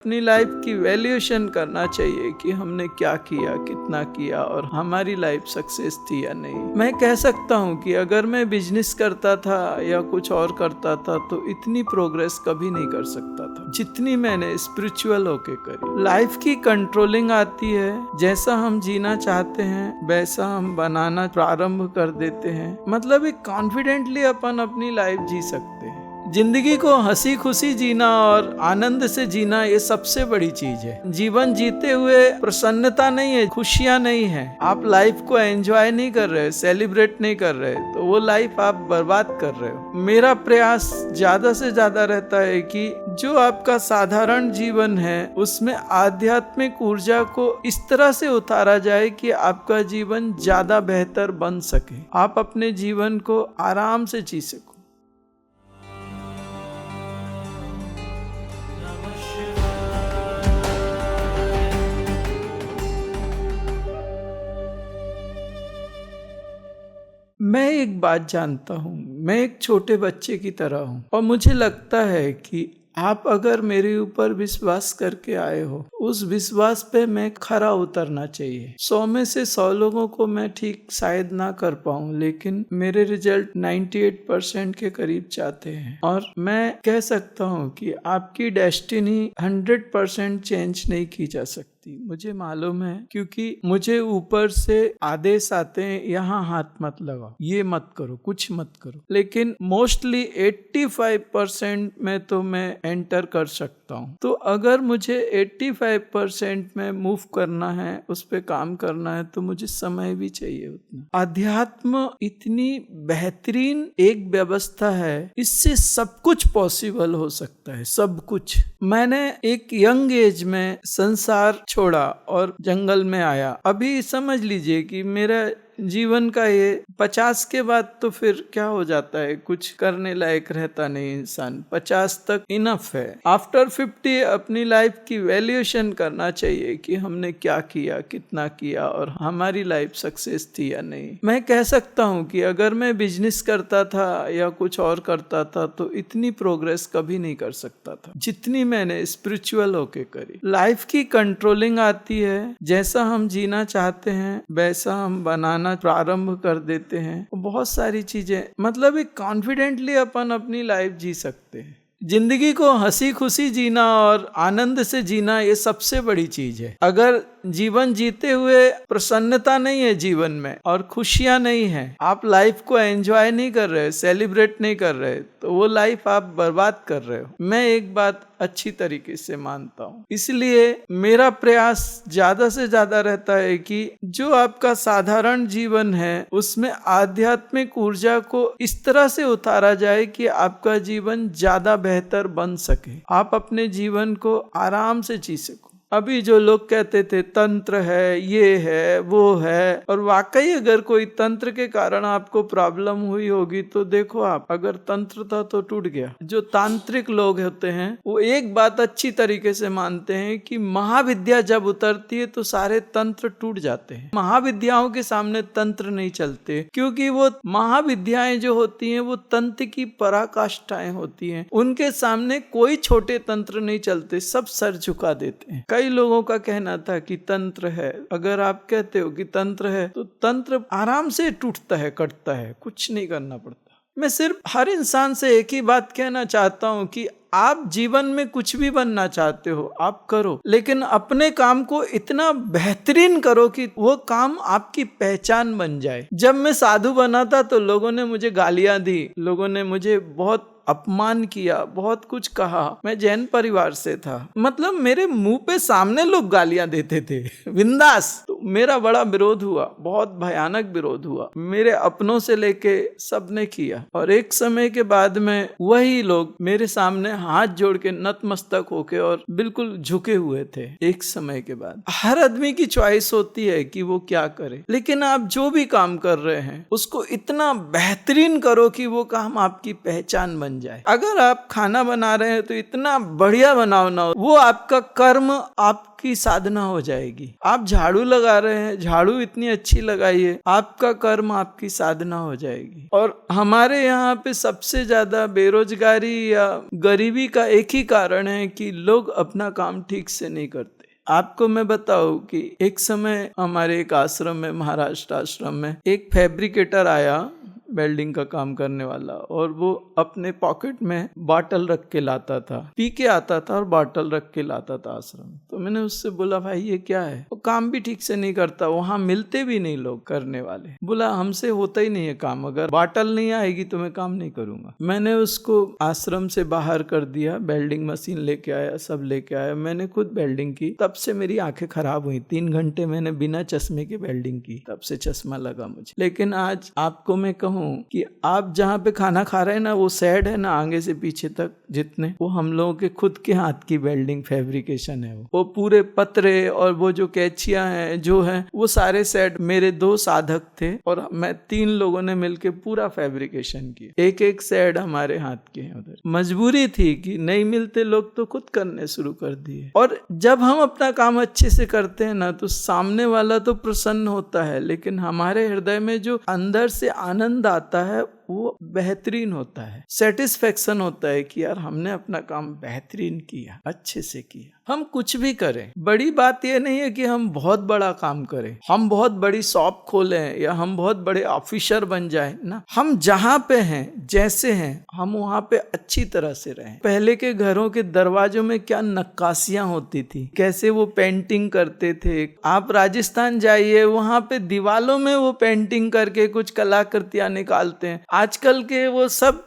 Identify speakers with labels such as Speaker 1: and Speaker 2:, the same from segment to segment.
Speaker 1: अपनी लाइफ की वैल्यूएशन करना चाहिए कि हमने क्या किया, कितना किया और हमारी लाइफ सक्सेस थी या नहीं। मैं कह सकता हूँ कि अगर मैं बिजनेस करता था या कुछ और करता था तो इतनी प्रोग्रेस कभी नहीं कर सकता था जितनी मैंने स्पिरिचुअल होके करी। लाइफ की कंट्रोलिंग आती है, जैसा हम जीना चाहते हैं वैसा हम बनाना प्रारंभ कर देते हैं। मतलब एक कॉन्फिडेंटली अपन अपनी लाइफ जी सकते हैं। जिंदगी को हंसी खुशी जीना और आनंद से जीना ये सबसे बड़ी चीज है। जीवन जीते हुए प्रसन्नता नहीं है, खुशियां नहीं है, आप लाइफ को एंजॉय नहीं कर रहे, सेलिब्रेट नहीं कर रहे, तो वो लाइफ आप बर्बाद कर रहे हो। मेरा प्रयास ज्यादा से ज्यादा रहता है कि जो आपका साधारण जीवन है उसमें आध्यात्मिक ऊर्जा को इस तरह से उतारा जाए कि आपका जीवन ज्यादा बेहतर बन सके, आप अपने जीवन को आराम से जी सको। मैं एक बात जानता हूँ, मैं एक छोटे बच्चे की तरह हूँ और मुझे लगता है कि आप अगर मेरे ऊपर विश्वास करके आए हो, उस विश्वास पे मैं खरा उतरना चाहिए। 100 में से 100 लोगों को मैं ठीक शायद ना कर पाऊं, लेकिन मेरे रिजल्ट 98% के करीब जाते हैं और मैं कह सकता हूं कि आपकी डेस्टिनी 100% चेंज नहीं की जा सकती। मुझे मालूम है, क्योंकि मुझे ऊपर से आदेश आते हैं, यहाँ हाथ मत लगाओ, ये मत करो, कुछ मत करो। लेकिन मोस्टली 85% में तो मैं एंटर कर सकता हूँ। तो अगर मुझे 85% में मूव करना है, उस पे काम करना है, तो मुझे समय भी चाहिए उतना। अध्यात्म इतनी बेहतरीन एक व्यवस्था है, इससे सब कुछ पॉसिबल हो सकता है, सब कुछ। मैंने एक यंग एज में संसार छोड़ा और जंगल में आया। अभी समझ लीजिए कि मेरा जीवन का ये 50 के बाद तो फिर क्या हो जाता है, कुछ करने लायक रहता नहीं इंसान। 50 तक इनफ है। आफ्टर 50 अपनी लाइफ की वैल्यूएशन करना चाहिए कि हमने क्या किया, कितना किया और हमारी लाइफ सक्सेस थी या नहीं। मैं कह सकता हूँ कि अगर मैं बिजनेस करता था या कुछ और करता था तो इतनी प्रोग्रेस कभी नहीं कर सकता था जितनी मैंने स्पिरिचुअल होके करी। लाइफ की कंट्रोलिंग आती है, जैसा हम जीना चाहते हैं वैसा हम बनाना प्रारंभ कर देते हैं। बहुत सारी चीजें, मतलब एक कॉन्फिडेंटली अपन अपनी लाइफ जी सकते हैं। जिंदगी को हंसी खुशी जीना और आनंद से जीना ये सबसे बड़ी चीज है। अगर जीवन जीते हुए प्रसन्नता नहीं है जीवन में और खुशियां नहीं है, आप लाइफ को एंजॉय नहीं कर रहे, सेलिब्रेट नहीं कर रहे, तो वो लाइफ आप बर्बाद कर रहे हो। मैं एक बात अच्छी तरीके से मानता हूँ, इसलिए मेरा प्रयास ज्यादा से ज्यादा रहता है कि जो आपका साधारण जीवन है उसमें आध्यात्मिक ऊर्जा को इस तरह से उतारा जाए कि आपका जीवन ज्यादा बेहतर बन सके, आप अपने जीवन को आराम से जी सको। अभी जो लोग कहते थे तंत्र है, ये है, वो है, और वाकई अगर कोई तंत्र के कारण आपको प्रॉब्लम हुई होगी तो देखो, आप अगर तंत्र था तो टूट गया। जो तांत्रिक लोग होते हैं वो एक बात अच्छी तरीके से मानते हैं कि महाविद्या जब उतरती है तो सारे तंत्र टूट जाते हैं। महाविद्याओं के सामने तंत्र नहीं चलते, क्योंकि वो महाविद्याएं जो होती हैं वो तंत्र की पराकाष्ठाएं होती हैं। उनके सामने कोई छोटे तंत्र नहीं चलते, सब सर झुका देते हैं। कई लोगों का कहना था कि तंत्र है, अगर आप कहते हो कि तंत्र है तो तंत्र आराम से टूटता है, कटता है, कुछ नहीं करना पड़ता। मैं सिर्फ हर इंसान से एक ही बात कहना चाहता हूँ कि आप जीवन में कुछ भी बनना चाहते हो आप करो, लेकिन अपने काम को इतना बेहतरीन करो कि वो काम आपकी पहचान बन जाए। जब मैं साधु बना था तो लोगों ने मुझे गालियां दी, लोगों ने मुझे बहुत अपमान किया, बहुत कुछ कहा। मैं जैन परिवार से था, मतलब मेरे मुंह पे सामने लोग गालियां देते थे बिंदास। तो मेरा बड़ा विरोध हुआ, बहुत भयानक विरोध हुआ, मेरे अपनों से लेके सबने किया। और एक समय के बाद में वही लोग मेरे सामने हाथ जोड़ के नतमस्तक होके और बिल्कुल झुके हुए थे। एक समय के बाद हर आदमी की चॉइस होती है कि वो क्या करे, लेकिन आप जो भी काम कर रहे हैं उसको इतना बेहतरीन करो कि वो काम आपकी पहचान बन जाए। अगर आप खाना बना रहे हैं तो इतना बढ़िया बनाओ ना, वो आपका कर्म, आपकी साधना हो जाएगी। आप झाड़ू लगा लगा रहे हैं, झाड़ू इतनी अच्छी लगाइए, आपका कर्म आपकी साधना हो जाएगी। और हमारे यहाँ पे सबसे ज्यादा बेरोजगारी या गरीबी का एक ही कारण है कि लोग अपना काम ठीक से नहीं करते। आपको मैं बताऊं कि एक समय हमारे एक आश्रम में, महाराष्ट्र आश्रम में, एक फैब्रिकेटर आया, वेल्डिंग का काम करने वाला, और वो अपने पॉकेट में बॉटल रख के लाता था, पी के आता था और बॉटल रख के लाता था आश्रम। तो मैंने उससे बोला, भाई ये क्या है? वो काम भी ठीक से नहीं करता, वहां मिलते भी नहीं लोग करने वाले। बोला हमसे होता ही नहीं है काम, अगर बॉटल नहीं आएगी तो मैं काम नहीं करूंगा। मैंने उसको आश्रम से बाहर कर दिया, वेल्डिंग मशीन लेके आया, सब लेके आया, मैंने खुद वेल्डिंग की। तब से मेरी आंखें खराब हुई, 3 घंटे मैंने बिना चश्मे के वेल्डिंग की, तब से चश्मा लगा मुझे। लेकिन आज आपको मैं कहूँ कि आप जहाँ पे खाना खा रहे हैं ना, वो सेड है ना, आगे से पीछे तक जितने, वो हम लोगों के खुद के हाथ की वेल्डिंग फैब्रिकेशन है। वो पूरे पतरे और वो जो कैचियां हैं जो है, वो सारे सेट मेरे 2 साधक थे और मैं 3 लोगों ने मिलके पूरा फैब्रिकेशन किया। एक सेट हमारे हाथ के हैं। उधर मजबूरी थी कि नहीं मिलते लोग, तो खुद करने शुरू कर दिए। और जब हम अपना काम अच्छे से करते हैं ना, तो सामने वाला तो प्रसन्न होता है, लेकिन हमारे हृदय में जो अंदर से आनंद आता है वो बेहतरीन होता है। सेटिस्फेक्शन होता है कि यार हमने अपना काम बेहतरीन किया, अच्छे से किया। हम कुछ भी करें, बड़ी बात यह नहीं है कि हम बहुत बड़ा काम करें, हम बहुत बड़ी शॉप खोलें या हम बहुत बड़े ऑफिसर बन जाएं ना। हम जहां पे हैं, जैसे हैं, हम वहां पे अच्छी तरह से रहें। पहले के घरों के दरवाजों में क्या नक्काशियां होती थी, कैसे वो पेंटिंग करते थे। आप राजस्थान जाइए, वहां पे दीवालों में वो पेंटिंग करके कुछ कलाकृतियां निकालते हैं। आजकल के वो सब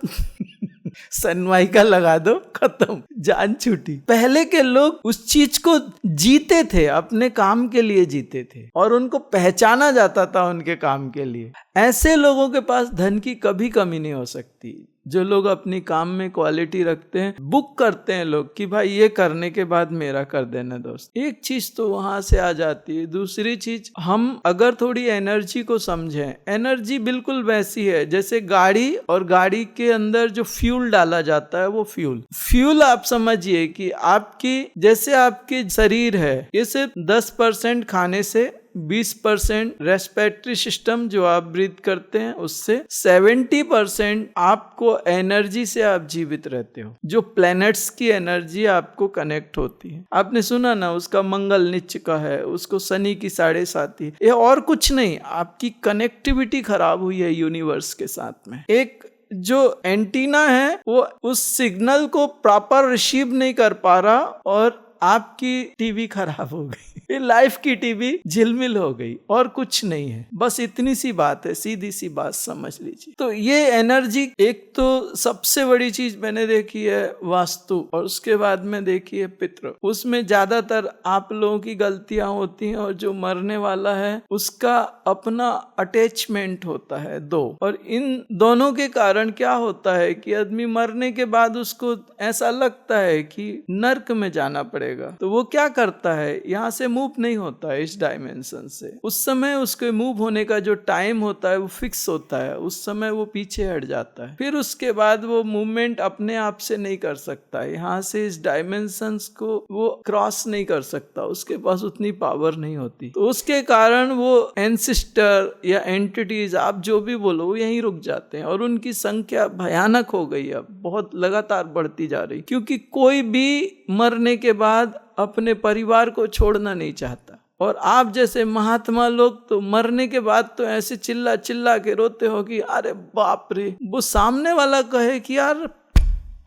Speaker 1: सनमाइका लगा दो, खत्म, जान छूटी। पहले के लोग उस चीज को जीते थे, अपने काम के लिए जीते थे और उनको पहचाना जाता था उनके काम के लिए। ऐसे लोगों के पास धन की कभी कमी नहीं हो सकती, जो लोग अपनी काम में क्वालिटी रखते हैं। बुक करते हैं लोग कि भाई ये करने के बाद मेरा कर देना दोस्त। एक चीज तो वहां से आ जाती है। दूसरी चीज, हम अगर थोड़ी एनर्जी को समझें, एनर्जी बिल्कुल वैसी है जैसे गाड़ी, और गाड़ी के अंदर जो फ्यूल डाला जाता है वो फ्यूल आप समझिए कि आपकी, जैसे आपकी शरीर है, ये सिर्फ 10% खाने से, 20% रेस्पिरेटरी सिस्टम जो आप ब्रीथ करते हैं उससे, 70% आपको एनर्जी से आप जीवित रहते हो, जो प्लैनेट्स की एनर्जी आपको कनेक्ट होती है। आपने सुना ना, उसका मंगल नीच का है, उसको शनि की 7.5, ये और कुछ नहीं, आपकी कनेक्टिविटी खराब हुई है यूनिवर्स के साथ में। एक जो एंटीना है वो उस सिग्नल को प्रॉपर रिसीव नहीं कर पा रहा और आपकी टीवी खराब हो गई, ये लाइफ की टीवी झिलमिल हो गई, और कुछ नहीं है। बस इतनी सी बात है, सीधी सी बात समझ लीजिए। तो ये एनर्जी, एक तो सबसे बड़ी चीज मैंने देखी है वास्तु, और उसके बाद में देखी है पितृ। उसमें ज्यादातर आप लोगों की गलतियां होती हैं, और जो मरने वाला है उसका अपना अटैचमेंट होता है 2, और इन दोनों के कारण क्या होता है कि आदमी मरने के बाद उसको ऐसा लगता है कि नर्क में जाना पड़ेगा। तो वो क्या करता है, यहाँ से मूव नहीं होता है इस डायमेंशन से। उस समय उसके मूव होने का जो टाइम होता है वो फिक्स होता है, उस समय वो पीछे हट जाता है। फिर उसके बाद वो मूवमेंट अपने आप से नहीं कर सकता है, यहाँ से इस डायमेंशंस को वो क्रॉस नहीं कर सकता, उसके पास उतनी पावर नहीं होती। तो उसके कारण वो एंसिस्टर या एंटिटीज, आप जो भी बोलो, वो यहीं रुक जाते हैं, और उनकी संख्या भयानक हो गई, अब बहुत लगातार बढ़ती जा रही, क्योंकि कोई भी मरने के बाद अपने परिवार को छोड़ना नहीं चाहता। और आप जैसे महात्मा लोग तो मरने के बाद तो ऐसे चिल्ला चिल्ला के रोते हो कि अरे बाप रे, वो सामने वाला कहे कि यार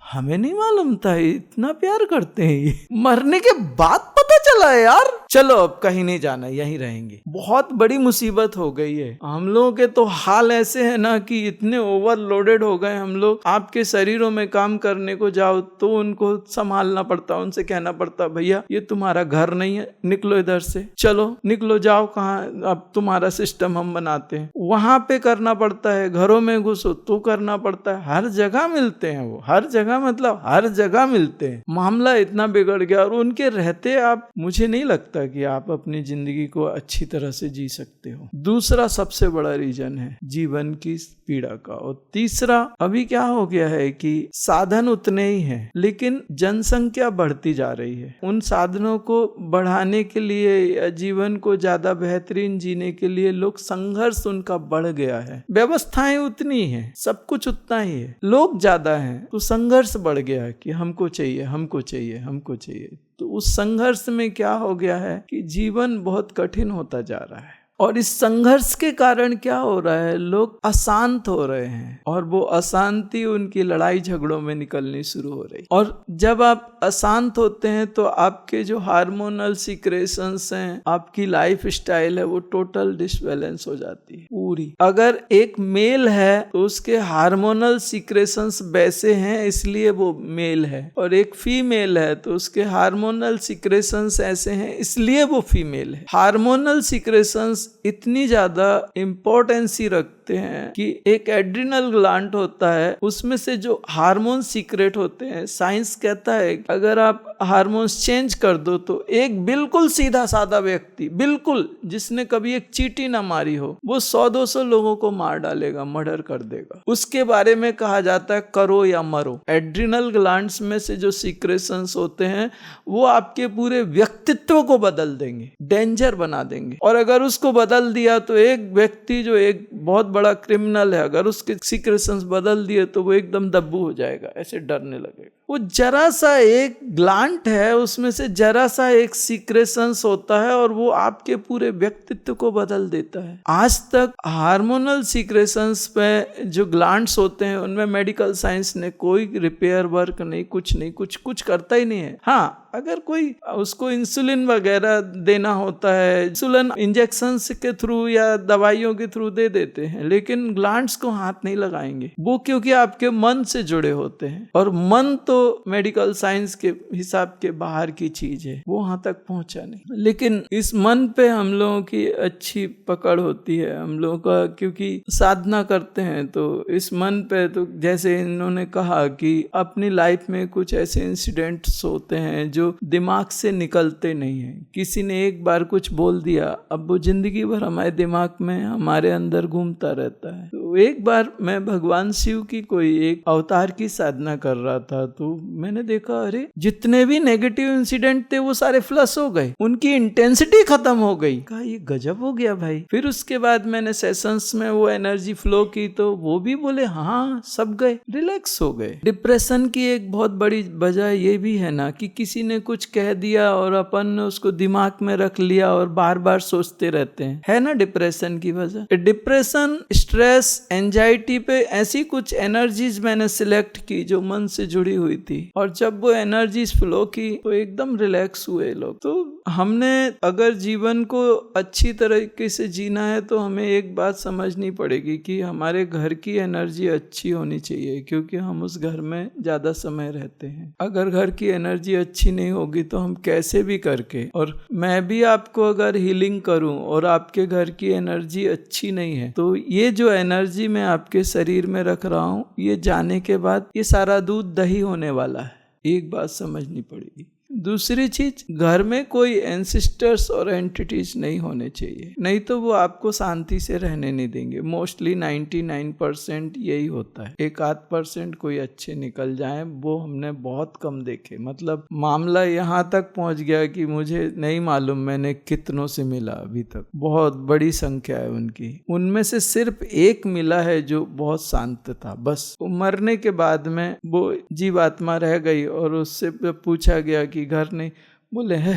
Speaker 1: हमें नहीं मालूम था इतना प्यार करते हैं ये, मरने के बाद पता चला है यार, चलो अब कहीं नहीं जाना, यहीं रहेंगे। बहुत बड़ी मुसीबत हो गई है। हम लोगों के तो हाल ऐसे है ना कि इतने ओवरलोडेड हो गए हम लोग। आपके शरीरों में काम करने को जाओ तो उनको संभालना पड़ता, उनसे कहना पड़ता भैया ये तुम्हारा घर नहीं है, निकलो इधर से, चलो निकलो, जाओ कहाँ, अब तुम्हारा सिस्टम हम बनाते हैं। वहां पे करना पड़ता है, घरों में घुसो तो करना पड़ता है। हर जगह मिलते हैं वो, हर जगह मतलब हर जगह मिलते हैं। मामला इतना बिगड़ गया, और उनके रहते आप, मुझे नहीं लगता कि आप अपनी जिंदगी को अच्छी तरह से जी सकते हो। दूसरा सबसे बड़ा रीजन है जीवन की पीड़ा का। और तीसरा, अभी क्या हो गया है कि साधन उतने ही हैं लेकिन जनसंख्या बढ़ती जा रही है। उन साधनों को बढ़ाने के लिए या जीवन को ज्यादा बेहतरीन जीने के लिए लोग, संघर्ष उनका बढ़ गया है। व्यवस्थाएं उतनी हैं, सब कुछ उतना ही है, लोग ज्यादा हैं, तो संघर्ष बढ़ गया है कि हमको चाहिए, हमको चाहिए, हमको चाहिए। तो उस संघर्ष में क्या हो गया है कि जीवन बहुत कठिन होता जा रहा है। और इस संघर्ष के कारण क्या हो रहा है, लोग अशांत हो रहे हैं और वो अशांति उनकी लड़ाई झगड़ों में निकलनी शुरू हो रही। और जब आप अशांत होते हैं तो आपके जो हार्मोनल सिक्रेशंस हैं, आपकी लाइफ स्टाइल है, वो टोटल डिसबैलेंस हो जाती है पूरी। अगर एक मेल है तो उसके हार्मोनल सिक्रेशंस वैसे हैं इसलिए वो मेल है, और एक फीमेल है तो उसके हार्मोनल सिक्रेशंस ऐसे हैं इसलिए वो फीमेल है। हार्मोनल सिक्रेशंस इतनी ज्यादा इंपॉर्टेंसी रखते हैं कि एक एड्रिनल ग्लैंड होता है, उसमें से जो हार्मोन सीक्रेट होते हैं, साइंस कहता है अगर आप हार्मोन्स चेंज कर दो तो एक बिल्कुल सीधा साधा व्यक्ति, बिल्कुल जिसने कभी एक चींटी ना मारी हो, वो 100-200 लोगों को मार डालेगा, मर्डर कर देगा। उसके बारे में कहा जाता है करो या मरो। एड्रिनल ग्लैंड्स में से जो सीक्रेशंस होते हैं वो आपके पूरे व्यक्तित्व को बदल देंगे, डेंजर बना देंगे। और अगर उसको बदल दिया तो एक व्यक्ति जो एक बहुत बड़ा क्रिमिनल है, अगर उसके सीक्रेशंस बदल दिए तो वो एकदम दब्बू हो जाएगा, ऐसे डरने लगेगा। वो जरा सा एक ग्लैंड है, उसमें से जरा सा एक सीक्रेशंस होता है और वो आपके पूरे व्यक्तित्व को बदल देता है। आज तक हार्मोनल सीक्रेशंस पे जो ग्लैंड्स होते हैं उनमें मेडिकल साइंस ने कोई रिपेयर वर्क नहीं, कुछ करता ही नहीं है। हाँ, अगर कोई उसको इंसुलिन वगैरह देना होता है, इंसुलिन इंजेक्शन के थ्रू या दवाइयों के थ्रू दे देते हैं, लेकिन ग्लैंड्स को हाथ नहीं लगाएंगे वो, क्योंकि आपके मन से जुड़े होते हैं। और मन तो मेडिकल साइंस के हिसाब के बाहर की चीज है, वो वहां तक पहुंचा नहीं। लेकिन इस मन पे हम लोगों की अच्छी पकड़ होती है, हम लोगों का, क्योंकि साधना करते हैं तो इस मन पे, तो जैसे इन्होंने कहा कि अपनी लाइफ में कुछ ऐसे इंसिडेंट्स होते हैं जो दिमाग से निकलते नहीं है। किसी ने एक बार कुछ बोल दिया, अब वो जिंदगी भर हमारे दिमाग में, हमारे अंदर घूमता रहता है। तो एक बार मैं भगवान शिव की कोई एक अवतार की साधना कर रहा था, तो मैंने देखा अरे जितने भी नेगेटिव इंसिडेंट थे वो सारे फ्लश हो गए, उनकी इंटेंसिटी खत्म हो गई। कहा ये गजब हो गया भाई। फिर उसके बाद मैंने सेशंस में वो एनर्जी फ्लो की तो वो भी बोले हाँ सब गए, रिलैक्स हो गए। डिप्रेशन की एक बहुत बड़ी वजह ये भी है ना कि किसी ने कुछ कह दिया और अपन ने उसको दिमाग में रख लिया और बार बार सोचते रहते हैं, है ना डिप्रेशन की वजह। डिप्रेशन, स्ट्रेस, एंजाइटी पे ऐसी कुछ एनर्जीज मैंने सिलेक्ट की जो मन से जुड़ी हुई थी, और जब वो एनर्जीज फ्लो की तो एकदम रिलैक्स हुए लोग। तो हमने अगर जीवन को अच्छी तरीके से जीना है तो हमें एक बात समझनी पड़ेगी कि हमारे घर की एनर्जी अच्छी होनी चाहिए, क्योंकि हम उस घर में ज्यादा समय रहते हैं। अगर घर की एनर्जी अच्छी नहीं होगी तो हम कैसे भी करके, और मैं भी आपको अगर हीलिंग करूं और आपके घर की एनर्जी अच्छी नहीं है तो ये जो एनर्जी मैं आपके शरीर में रख रहा हूं, ये जाने के बाद ये सारा दूध दही होने वाला है। एक बात समझनी पड़ेगी। दूसरी चीज, घर में कोई एंसिस्टर्स और एंटिटीज नहीं होने चाहिए, नहीं तो वो आपको शांति से रहने नहीं देंगे। मोस्टली 99% यही होता है। 1-8% कोई अच्छे निकल जाएं, वो हमने बहुत कम देखे। मतलब मामला यहाँ तक पहुँच गया कि मुझे नहीं मालूम मैंने कितनों से मिला अभी तक, बहुत बड़ी संख्या है उनकी। उनमें से सिर्फ एक मिला है जो बहुत शांत था, बस। वो मरने के बाद में वो जीवात्मा रह गई और उससे पूछा गया कि घर नहीं, बोले है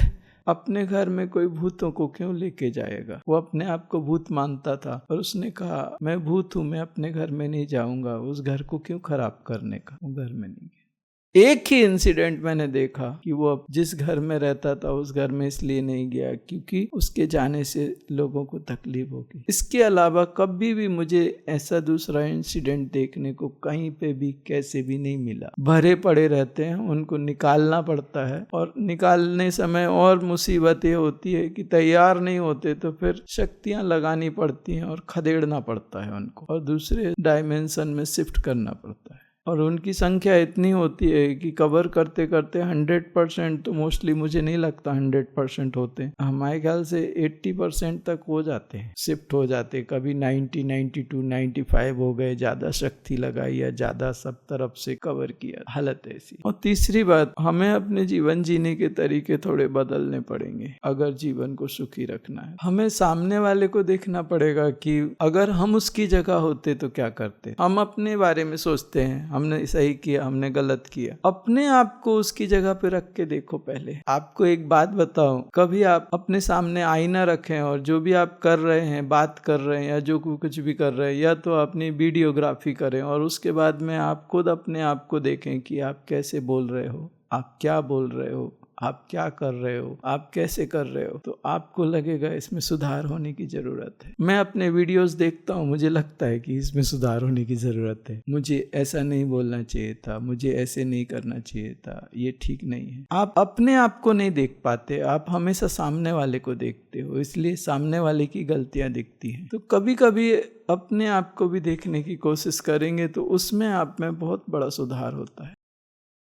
Speaker 1: अपने घर में कोई भूतों को क्यों लेके जाएगा। वो अपने आप को भूत मानता था और उसने कहा मैं भूत हूं, मैं अपने घर में नहीं जाऊंगा, उस घर को क्यों खराब करने का, वो घर में नहीं गया। एक ही इंसिडेंट मैंने देखा कि वो जिस घर में रहता था उस घर में इसलिए नहीं गया क्योंकि उसके जाने से लोगों को तकलीफ होगी। इसके अलावा कभी भी मुझे ऐसा दूसरा इंसिडेंट देखने को कहीं पे भी कैसे भी नहीं मिला। भरे पड़े रहते हैं, उनको निकालना पड़ता है, और निकालने समय और मुसीबत ये होती है कि तैयार नहीं होते तो फिर शक्तियां लगानी पड़ती हैं और खदेड़ना पड़ता है उनको, और दूसरे डायमेंशन में शिफ्ट करना पड़ता है। और उनकी संख्या इतनी होती है कि कवर करते करते 100% तो मोस्टली मुझे नहीं लगता 100% होते हैं, हमारे ख्याल से 80% तक हो जाते हैं, शिफ्ट हो जाते हैं। कभी 90, 92, 95 हो गए, ज्यादा शक्ति लगाई या ज्यादा सब तरफ से कवर किया, हालत ऐसी। और तीसरी बात, हमें अपने जीवन जीने के तरीके थोड़े बदलने पड़ेंगे अगर जीवन को सुखी रखना है। हमें सामने वाले को देखना पड़ेगा कि अगर हम उसकी जगह होते तो क्या करते। हम अपने बारे में सोचते हैं, हमने सही किया, हमने गलत किया। अपने आप को उसकी जगह पे रख के देखो पहले। आपको एक बात बताऊं, कभी आप अपने सामने आईना रखें और जो भी आप कर रहे हैं, बात कर रहे हैं या जो कुछ भी कर रहे हैं, या तो अपनी वीडियोग्राफी करें और उसके बाद में आप खुद अपने आप को देखें कि आप कैसे बोल रहे हो, आप क्या बोल रहे हो, आप क्या कर रहे हो, आप कैसे कर रहे हो, तो आपको लगेगा इसमें सुधार होने की जरूरत है। मैं अपने वीडियोस देखता हूँ, मुझे लगता है कि इसमें सुधार होने की जरूरत है, मुझे ऐसा नहीं बोलना चाहिए था, मुझे ऐसे नहीं करना चाहिए था, ये ठीक नहीं है। आप अपने आप को नहीं देख पाते, आप हमेशा सामने वाले को देखते हो, इसलिए सामने वाले की गलतियां दिखती हैं। तो कभी कभी अपने आप को भी देखने की कोशिश करेंगे तो उसमें आप में बहुत बड़ा सुधार होता है।